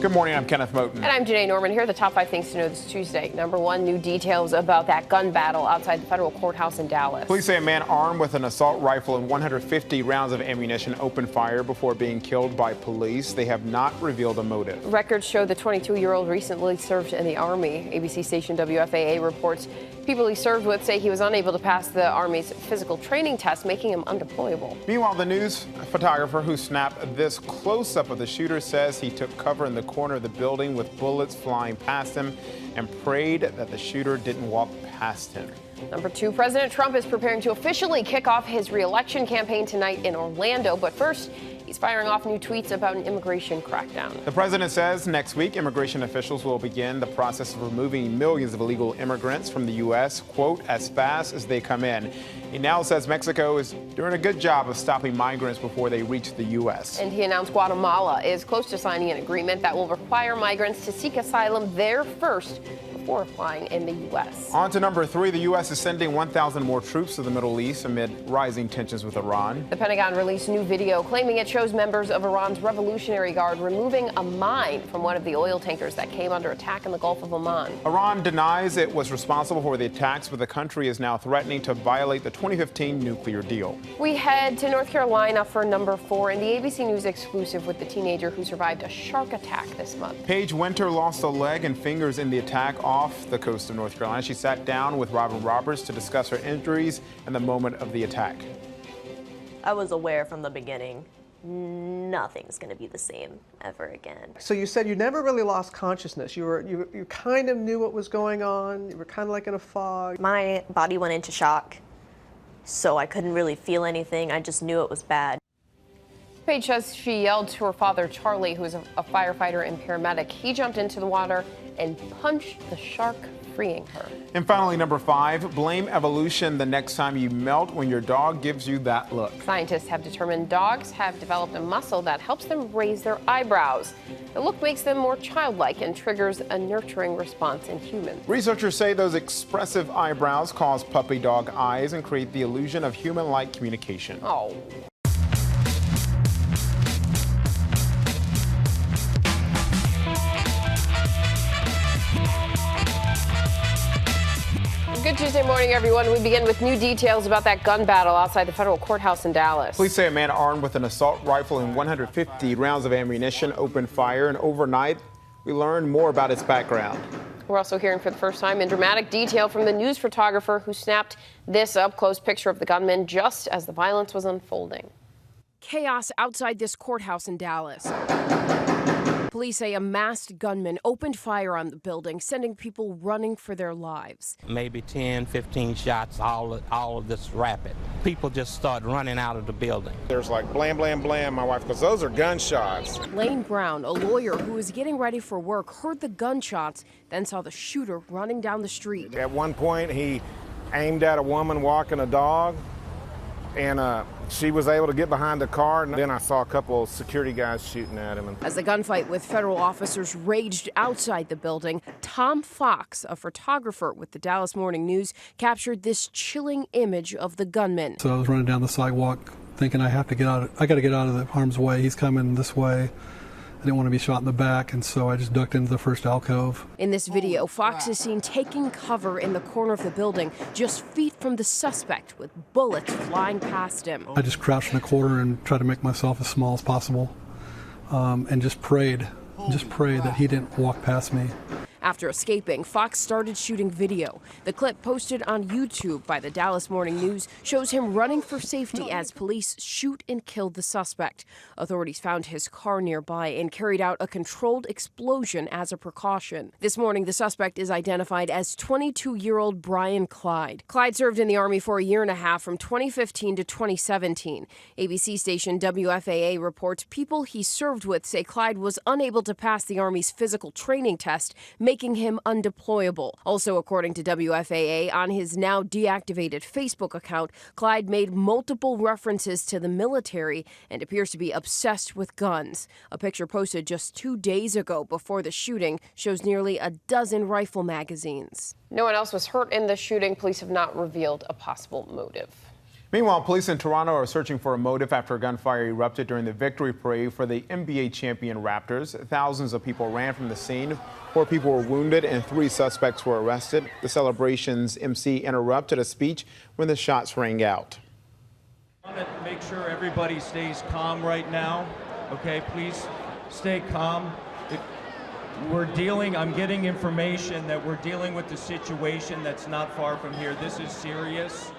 Good morning, I'm Kenneth Moten. And I'm Janae Norman. Here are the top 5 things to know this Tuesday. Number 1, new details about that gun battle outside the federal courthouse in Dallas. Police say a man armed with an assault rifle and 150 rounds of ammunition opened fire before being killed by police. They have not revealed a motive. Records show the 22-year-old recently served in the Army. ABC station WFAA reports people he served with say he was unable to pass the Army's physical training test, making him undeployable. Meanwhile, the news photographer who snapped this close-up of the shooter says he took cover in the corner of the building with bullets flying past him and prayed that the shooter didn't walk past him. Number 2, President Trump is preparing to officially kick off his re-election campaign tonight in Orlando. But first, he's firing off new tweets about an immigration crackdown. The president says next week immigration officials will begin the process of removing millions of illegal immigrants from the U.S., quote, as fast as they come in. He now says Mexico is doing a good job of stopping migrants before they reach the U.S. And he announced Guatemala is close to signing an agreement that will require migrants to seek asylum there first before applying in the U.S. On to number 3, the U.S. is sending 1,000 more troops to the Middle East amid rising tensions with Iran. The Pentagon released new video claiming it shows members of Iran's Revolutionary Guard removing a mine from one of the oil tankers that came under attack in the Gulf of Oman. Iran denies it was responsible for the attacks, but the country is now threatening to violate the 2015 nuclear deal. We head to North Carolina for number 4 in the ABC News exclusive with the teenager who survived a shark attack this month. Paige Winter lost a leg and fingers in the attack off the coast of North Carolina. She sat down with Robin Roberts to discuss her injuries and the moment of the attack. I was aware from the beginning, nothing's going to be the same ever again. So you said you never really lost consciousness. You kind of knew what was going on. You were kind of like in a fog. My body went into shock, so I couldn't really feel anything. I just knew it was bad. Paige says she yelled to her father, Charlie, who is a firefighter and paramedic. He jumped into the water and punched the shark, freeing her. And finally, number 5, blame evolution the next time you melt when your dog gives you that look. Scientists have determined dogs have developed a muscle that helps them raise their eyebrows. The look makes them more childlike and triggers a nurturing response in humans. Researchers say those expressive eyebrows cause puppy dog eyes and create the illusion of human-like communication. Oh. Good Tuesday morning, everyone. We begin with new details about that gun battle outside the federal courthouse in Dallas. Police say a man armed with an assault rifle and 150 rounds of ammunition opened fire, and overnight, we learned more about its background. We're also hearing for the first time in dramatic detail from the news photographer who snapped this up-close picture of the gunman just as the violence was unfolding. Chaos outside this courthouse in Dallas. Police say a masked gunman opened fire on the building, sending people running for their lives. Maybe 10, 15 shots, all of this rapid. People just start running out of the building. There's like blam, blam, blam, my wife goes, those are gunshots. Lane Brown, a lawyer who was getting ready for work, heard the gunshots, then saw the shooter running down the street. At one point, he aimed at a woman walking a dog, and she was able to get behind the car, and then I saw a couple of security guys shooting at him. As the gunfight with federal officers raged outside the building, Tom Fox, a photographer with the Dallas Morning News, captured this chilling image of the gunman. So I was running down the sidewalk thinking I got to get out of the harm's way. He's coming this way. I didn't want to be shot in the back, and so I just ducked into the first alcove. In this video, Fox is seen taking cover in the corner of the building, just feet from the suspect, with bullets flying past him. I just crouched in a corner and tried to make myself as small as possible, and just prayed that he didn't walk past me. After escaping, Fox started shooting video. The clip posted on YouTube by the Dallas Morning News shows him running for safety as police shoot and kill the suspect. Authorities found his car nearby and carried out a controlled explosion as a precaution. This morning, the suspect is identified as 22-year-old Brian Clyde. Clyde served in the Army for a year and a half from 2015 to 2017. ABC station WFAA reports people he served with say Clyde was unable to pass the Army's physical training test, making him undeployable. Also, according to WFAA, on his now deactivated Facebook account, Clyde made multiple references to the military and appears to be obsessed with guns. A picture posted just 2 days ago before the shooting shows nearly a dozen rifle magazines. No one else was hurt in the shooting. Police have not revealed a possible motive. Meanwhile, police in Toronto are searching for a motive after a gunfire erupted during the victory parade for the NBA champion Raptors. Thousands of people ran from the scene. 4 people were wounded and 3 suspects were arrested. The celebration's MC interrupted a speech when the shots rang out. I want to make sure everybody stays calm right now. Okay, please stay calm. I'm getting information that we're dealing with a situation that's not far from here. This is serious.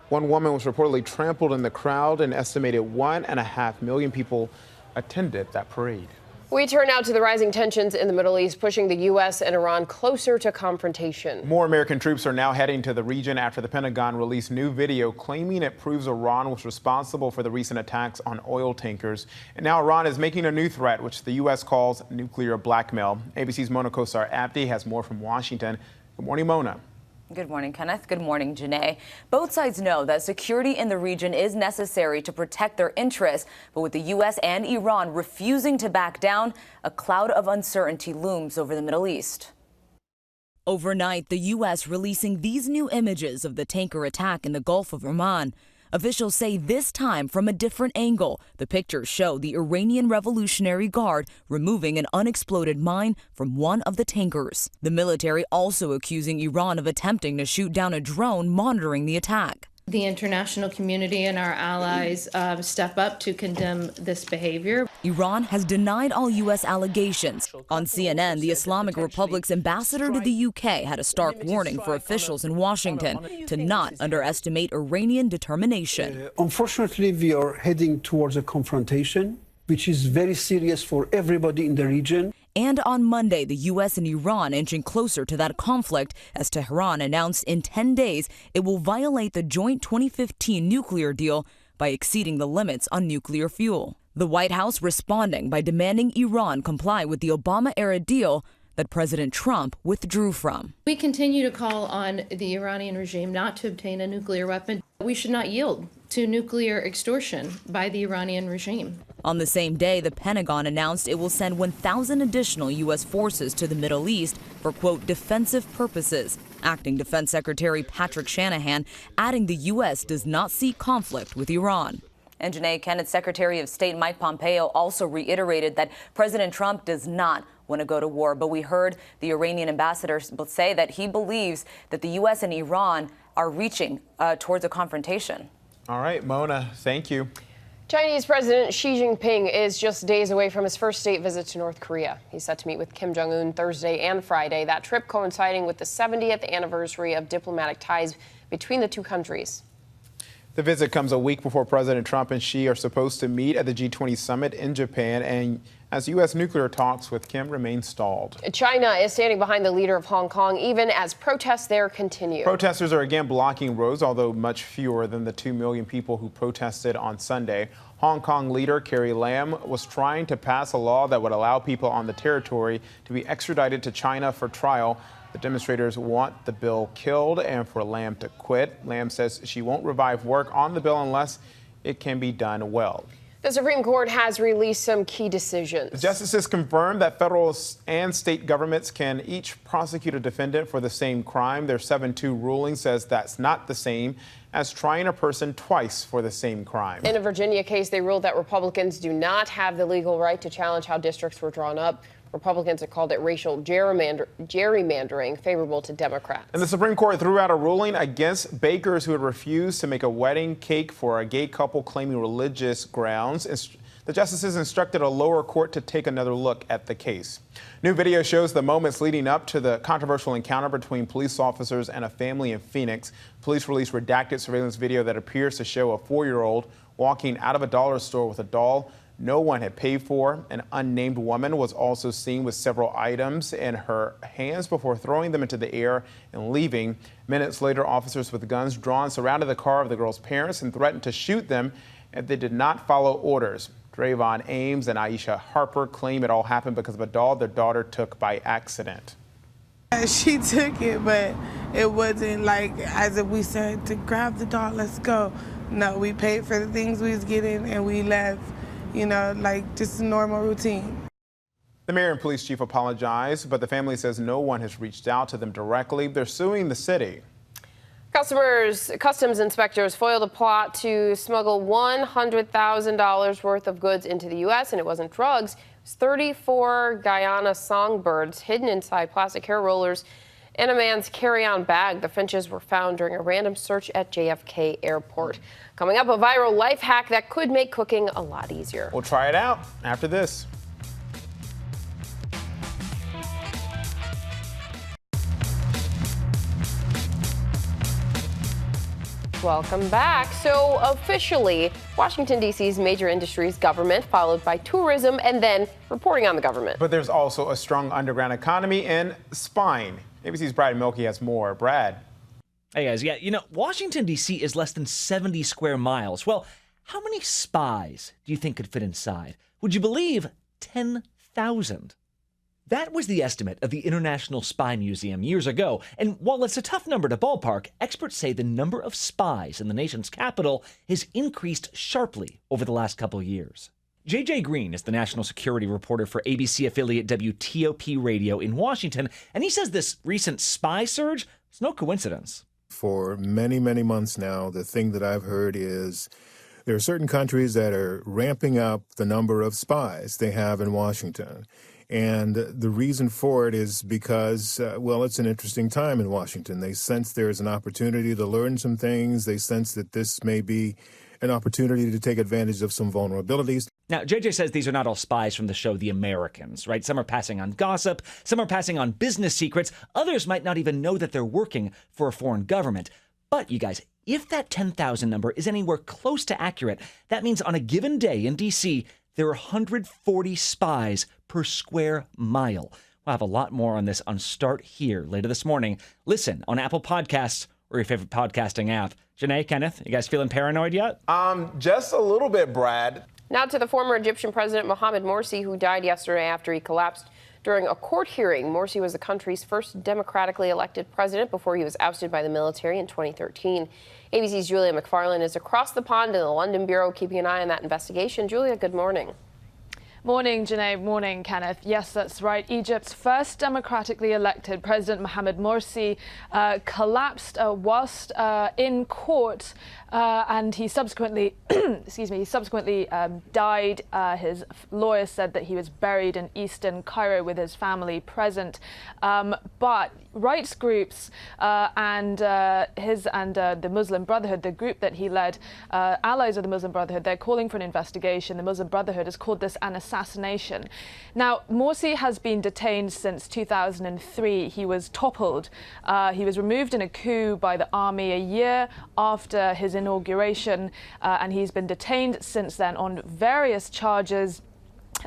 One woman was reportedly trampled in the crowd. An estimated 1.5 million people attended that parade. We turn now to the rising tensions in the Middle East, pushing the U.S. and Iran closer to confrontation. More American troops are now heading to the region after the Pentagon released new video claiming it proves Iran was responsible for the recent attacks on oil tankers. And now Iran is making a new threat, which the U.S. calls nuclear blackmail. ABC's Mona Kosar Abdi has more from Washington. Good morning, Mona. Good morning, Kenneth. Good morning, Janae. Both sides know that security in the region is necessary to protect their interests, but with the U.S. and Iran refusing to back down, a cloud of uncertainty looms over the Middle East. Overnight, the U.S. releasing these new images of the tanker attack in the Gulf of Oman. Officials say this time from a different angle. The pictures show the Iranian Revolutionary Guard removing an unexploded mine from one of the tankers. The military also accusing Iran of attempting to shoot down a drone monitoring the attack. The international community and our allies step up to condemn this behavior. Iran has denied all U.S. allegations. On CNN, the Islamic Republic's ambassador to the UK had a stark warning for officials in Washington to not underestimate Iranian determination. Unfortunately, we are heading towards a confrontation, which is very serious for everybody in the region. And on Monday, the U.S. and Iran inching closer to that conflict as Tehran announced in 10 days it will violate the joint 2015 nuclear deal by exceeding the limits on nuclear fuel. The White House responding by demanding Iran comply with the Obama-era deal that President Trump withdrew from. We continue to call on the Iranian regime not to obtain a nuclear weapon. We should not yield to nuclear extortion by the Iranian regime. On the same day, the Pentagon announced it will send 1,000 additional U.S. forces to the Middle East for, quote, defensive purposes. Acting Defense Secretary Patrick Shanahan adding the U.S. does not seek conflict with Iran. And Janae, Kenneth, Secretary of State Mike Pompeo also reiterated that President Trump does not want to go to war. But we heard the Iranian ambassador say that he believes that the U.S. and Iran are reaching towards a confrontation. All right, Mona, thank you. Chinese President Xi Jinping is just days away from his first state visit to North Korea. He's set to meet with Kim Jong-un Thursday and Friday, that trip coinciding with the 70th anniversary of diplomatic ties between the two countries. The visit comes a week before President Trump and Xi are supposed to meet at the G20 summit in Japan, and as U.S. nuclear talks with Kim remain stalled. China is standing behind the leader of Hong Kong, even as protests there continue. Protesters are again blocking roads, although much fewer than the 2 million people who protested on Sunday. Hong Kong leader Carrie Lam was trying to pass a law that would allow people on the territory to be extradited to China for trial. The demonstrators want the bill killed and for Lam to quit. Lam says she won't revive work on the bill unless it can be done well. The Supreme Court has released some key decisions. The justices confirmed that federal and state governments can each prosecute a defendant for the same crime. Their 7-2 ruling says that's not the same as trying a person twice for the same crime. In a Virginia case, they ruled that Republicans do not have the legal right to challenge how districts were drawn up. Republicans have called it racial gerrymandering, favorable to Democrats. And the Supreme Court threw out a ruling against bakers who had refused to make a wedding cake for a gay couple claiming religious grounds. The justices instructed a lower court to take another look at the case. New video shows the moments leading up to the controversial encounter between police officers and a family in Phoenix. Police released redacted surveillance video that appears to show a 4-year-old walking out of a dollar store with a doll no one had paid for. An unnamed woman was also seen with several items in her hands before throwing them into the air and leaving. Minutes later, officers with guns drawn surrounded the car of the girl's parents and threatened to shoot them if they did not follow orders. Drayvon Ames and Aisha Harper claim it all happened because of a doll their daughter took by accident. She took it, but it wasn't like as if we said to grab the doll, let's go. No, we paid for the things we was getting and we left. You know, like just a normal routine. The mayor and police chief apologized, but the family says no one has reached out to them directly. They're suing the city. Customs inspectors foiled a plot to smuggle $100,000 worth of goods into the U.S., and it wasn't drugs. It was 34 Guyana songbirds hidden inside plastic hair rollers in a man's carry-on bag. The finches were found during a random search at JFK Airport. Coming up, a viral life hack that could make cooking a lot easier. We'll try it out after this. Welcome back. So officially, Washington, D.C.'s major industry is government, followed by tourism, and then reporting on the government. But there's also a strong underground economy and spying. ABC's Brad Milkey has more. Brad. Hey guys, yeah, you know, Washington, D.C. is less than 70 square miles. Well, how many spies do you think could fit inside? Would you believe 10,000? That was the estimate of the International Spy Museum years ago, and while it's a tough number to ballpark, experts say the number of spies in the nation's capital has increased sharply over the last couple years. J.J. Green is the national security reporter for ABC affiliate WTOP Radio in Washington, and he says this recent spy surge is no coincidence. For many, many months now, the thing that I've heard is there are certain countries that are ramping up the number of spies they have in Washington. And the reason for it is because, well, it's an interesting time in Washington. They sense there's an opportunity to learn some things. They sense that this may be an opportunity to take advantage of some vulnerabilities. Now, JJ says these are not all spies from the show The Americans, right? Some are passing on gossip, some are passing on business secrets, others might not even know that they're working for a foreign government. But, you guys, if that 10,000 number is anywhere close to accurate, that means on a given day in D.C., there are 140 spies per square mile. We'll have a lot more on this on Start Here later this morning. Listen on Apple Podcasts or your favorite podcasting app. Janae, Kenneth, you guys feeling paranoid yet? Just a little bit, Brad. Now to the former Egyptian President Mohamed Morsi, who died yesterday after he collapsed during a court hearing. Morsi was the country's first democratically elected president before he was ousted by the military in 2013. ABC's Julia McFarlane is across the pond in the London Bureau, keeping an eye on that investigation. Julia, good morning. Morning, Janae. Morning, Kenneth. Yes, that's right. Egypt's first democratically elected President Mohamed Morsi collapsed whilst in court, and he subsequently, died. His lawyer said that he was buried in eastern Cairo with his family present. But rights groups and the Muslim Brotherhood, the group that he led, allies of the Muslim Brotherhood, they're calling for an investigation. The Muslim Brotherhood has called this an assassination. Now, Morsi has been detained since 2003. He was toppled. He was removed in a coup by the army a year after his inauguration, and he's been detained since then on various charges.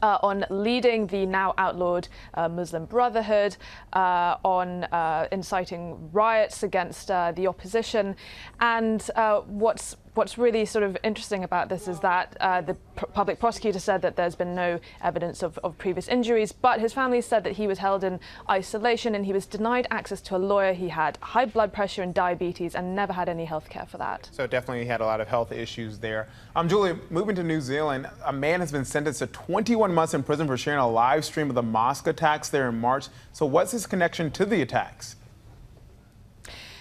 On leading the now outlawed Muslim Brotherhood, on inciting riots against the opposition. And what's really sort of interesting about this is that the public prosecutor said that there's been no evidence of previous injuries, but his family said that he was held in isolation and he was denied access to a lawyer. He had high blood pressure and diabetes and never had any health care for that. So definitely had a lot of health issues there. Julia, moving to New Zealand, a man has been sentenced to 21 months in prison for sharing a live stream of the mosque attacks there in March. So what's his connection to the attacks?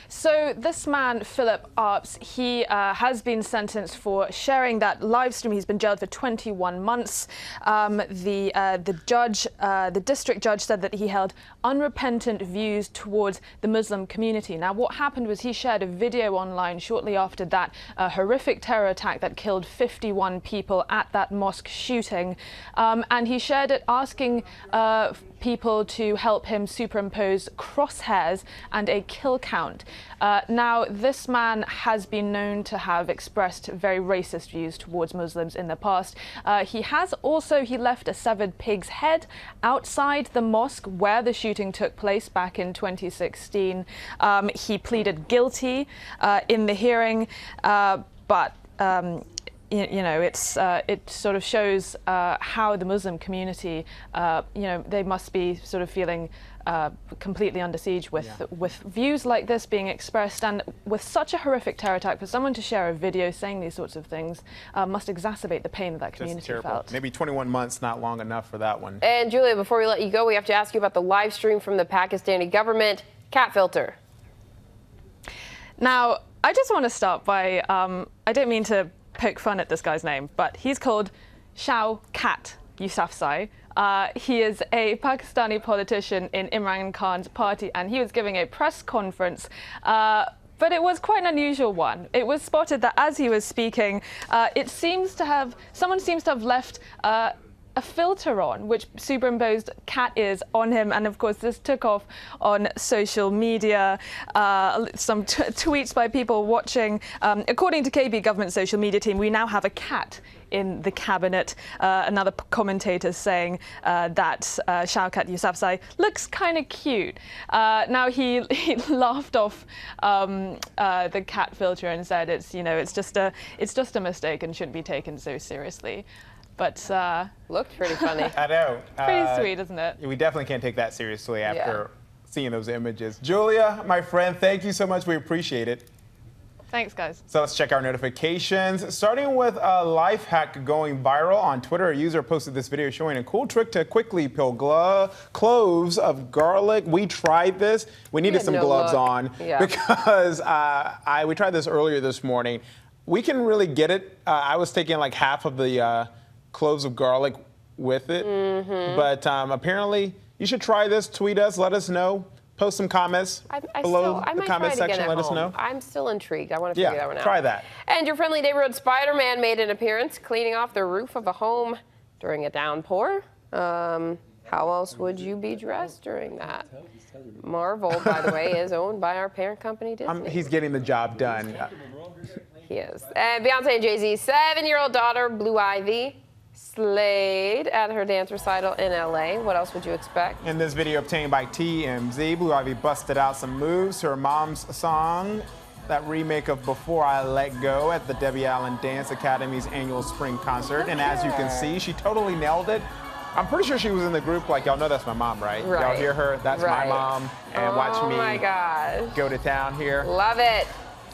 So this man, Philip Arps, he has been sentenced for sharing that live stream. He's been jailed for 21 months. The district judge said that he held unrepentant views towards the Muslim community. Now, what happened was he shared a video online shortly after that horrific terror attack that killed 51 people at that mosque shooting. And he shared it asking people to help him superimpose crosshairs and a kill count. Now, this man has been known to have expressed very racist views towards Muslims in the past. He left a severed pig's head outside the mosque where the shooting took place back in 2016. He pleaded guilty in the hearing, but it sort of shows how the Muslim community, they must be sort of feeling completely under siege with views like this being expressed, and with such a horrific terror attack, for someone to share a video saying these sorts of things must exacerbate the pain that community felt. Maybe 21 months, not long enough for that one. And Julia, before we let you go, we have to ask you about the live stream from the Pakistani government cat filter. Now, I just want to start by, I don't mean to poke fun at this guy's name, but he's called Shaukat Yousafzai. He is a Pakistani politician in Imran Khan's party, and he was giving a press conference. But it was quite an unusual one. It was spotted that as he was speaking, someone seems to have left a filter on, which superimposed cat ears on him, and of course this took off on social media. Some tweets by people watching. According to KB government social media team, we now have a cat in the cabinet. Another commentator saying that Shaukat Yousafzai looks kind of cute. Now he laughed off the cat filter and said it's just a mistake and shouldn't be taken so seriously. But looked pretty funny. I know. Pretty sweet, isn't it? We definitely can't take that seriously after seeing those images. Julia, my friend, thank you so much. We appreciate it. Thanks, guys. So let's check our notifications. Starting with a life hack going viral on Twitter, a user posted this video showing a cool trick to quickly peel cloves of garlic. We tried this. We needed some gloves on because we tried this earlier this morning. We can really get it. I was taking like half of the cloves of garlic with it. But apparently, you should try this. Tweet us. Let us know. Post some comments below the comment section. Let us know. I'm still intrigued. I want to figure that one out. Try that. And your friendly neighborhood Spider-Man made an appearance cleaning off the roof of a home during a downpour. How else would you be dressed during that? Marvel, by the way, is owned by our parent company, Disney. He's getting the job done. He is. And Beyonce and Jay-Z's 7-year-old daughter, Blue Ivy, slayed at her dance recital in LA. What else would you expect? In this video obtained by TMZ, Blue Ivy busted out some moves to her mom's song, that remake of Before I Let Go, at the Debbie Allen Dance Academy's annual spring concert. And as you can see, she totally nailed it. I'm pretty sure she was in the group, like, y'all know that's my mom, right? Y'all hear her? That's my mom. And watch me go to town here. Love it.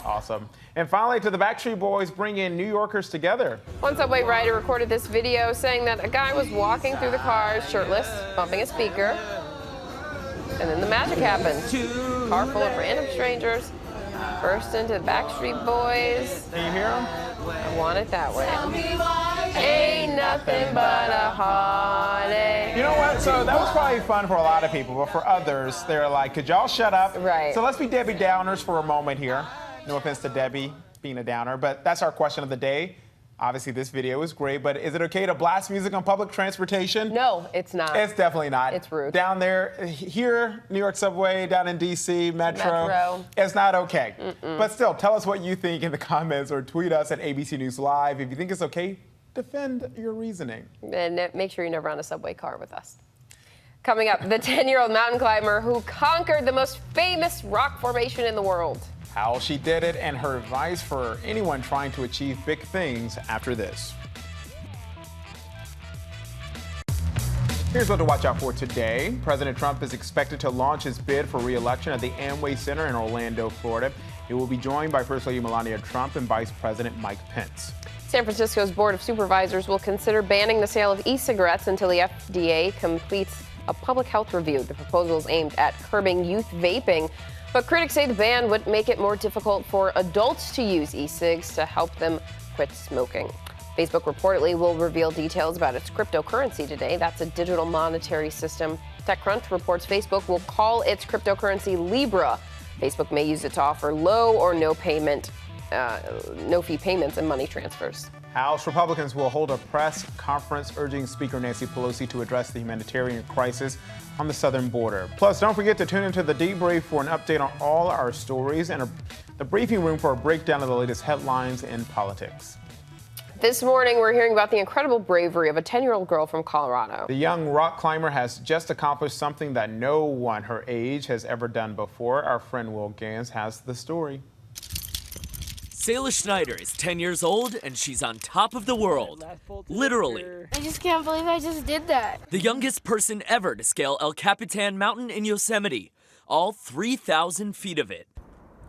Awesome. And finally, to the Backstreet Boys bring in New Yorkers together. One subway rider recorded this video saying that a guy was walking through the cars shirtless, bumping a speaker. And then the magic happened. Car full of random strangers burst into the Backstreet Boys. Can you hear them? I want it that way. Ain't nothing but a heartache. You know what? So that was probably fun for a lot of people, but for others, they're like, could y'all shut up? Right. So let's be Debbie Downers for a moment here. No offense to Debbie being a downer, but that's our question of the day. Obviously, this video is great, but is it okay to blast music on public transportation? No, it's not. It's definitely not. It's rude. Down there, here, New York subway, down in D.C., Metro. It's not okay. But still, tell us what you think in the comments or tweet us at ABC News Live. If you think it's okay, defend your reasoning. And make sure you never on a subway car with us. Coming up, the 10-year-old mountain climber who conquered the most famous rock formation in the world. How she did it and her advice for anyone trying to achieve big things after this. Here's what to watch out for today. President Trump is expected to launch his bid for re-election at the Amway Center in Orlando, Florida. He will be joined by First Lady Melania Trump and Vice President Mike Pence. San Francisco's Board of Supervisors will consider banning the sale of e-cigarettes until the FDA completes a public health review. The proposal is aimed at curbing youth vaping. But critics say the ban would make it more difficult for adults to use e-cigs to help them quit smoking. Facebook reportedly will reveal details about its cryptocurrency today. That's a digital monetary system. TechCrunch reports Facebook will call its cryptocurrency Libra. Facebook may use it to offer low or no fee payments and money transfers. House Republicans will hold a press conference urging Speaker Nancy Pelosi to address the humanitarian crisis on the southern border. Plus, don't forget to tune into the debrief for an update on all our stories and the briefing room for a breakdown of the latest headlines in politics. This morning, we're hearing about the incredible bravery of a 10-year-old girl from Colorado. The young rock climber has just accomplished something that no one her age has ever done before. Our friend Will Gans has the story. Selah Schneider is 10 years old, and she's on top of the world. Literally. I just can't believe I just did that. The youngest person ever to scale El Capitan Mountain in Yosemite, all 3,000 feet of it.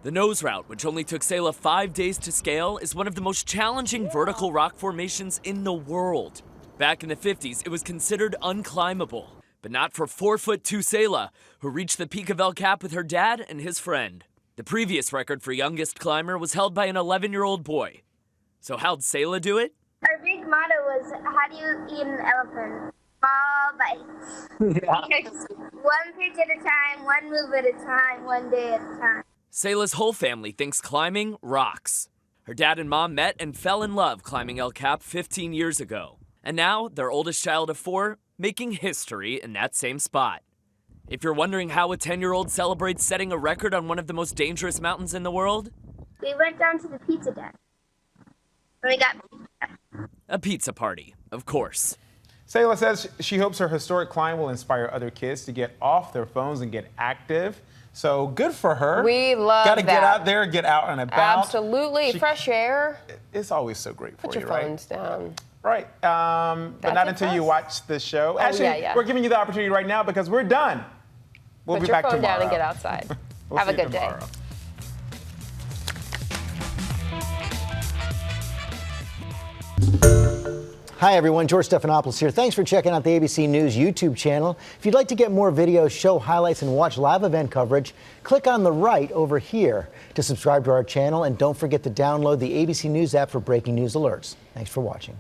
The nose route, which only took Selah 5 days to scale, is one of the most challenging vertical rock formations in the world. Back in the 50s, it was considered unclimbable, but not for 4'2" Selah, who reached the peak of El Cap with her dad and his friend. The previous record for youngest climber was held by an 11-year-old boy. So how'd Selah do it? Our big motto was, how do you eat an elephant? Small bites. One pitch at a time, one move at a time, one day at a time. Selah's whole family thinks climbing rocks. Her dad and mom met and fell in love climbing El Cap 15 years ago. And now, their oldest child of 4, making history in that same spot. If you're wondering how a 10-year-old celebrates setting a record on one of the most dangerous mountains in the world, We went down to the pizza den. And we got pizza. a pizza party, of course. Selah says she hopes her historic climb will inspire other kids to get off their phones and get active. So good for her. We love Gotta that. get out there, get out and about. Absolutely. Fresh air. It's always so great for Put you, your right? phones down. Right. But not until you watch the show. Actually, yeah. we're giving you the opportunity right now because we're done. We'll Put be your back phone tomorrow. down and get outside. We'll Have see a you good day. tomorrow. Hi everyone, George Stephanopoulos here. Thanks for checking out the ABC News YouTube channel. If you'd like to get more videos, show highlights, and watch live event coverage, click on the right over here to subscribe to our channel, and don't forget to download the ABC News app for breaking news alerts. Thanks for watching.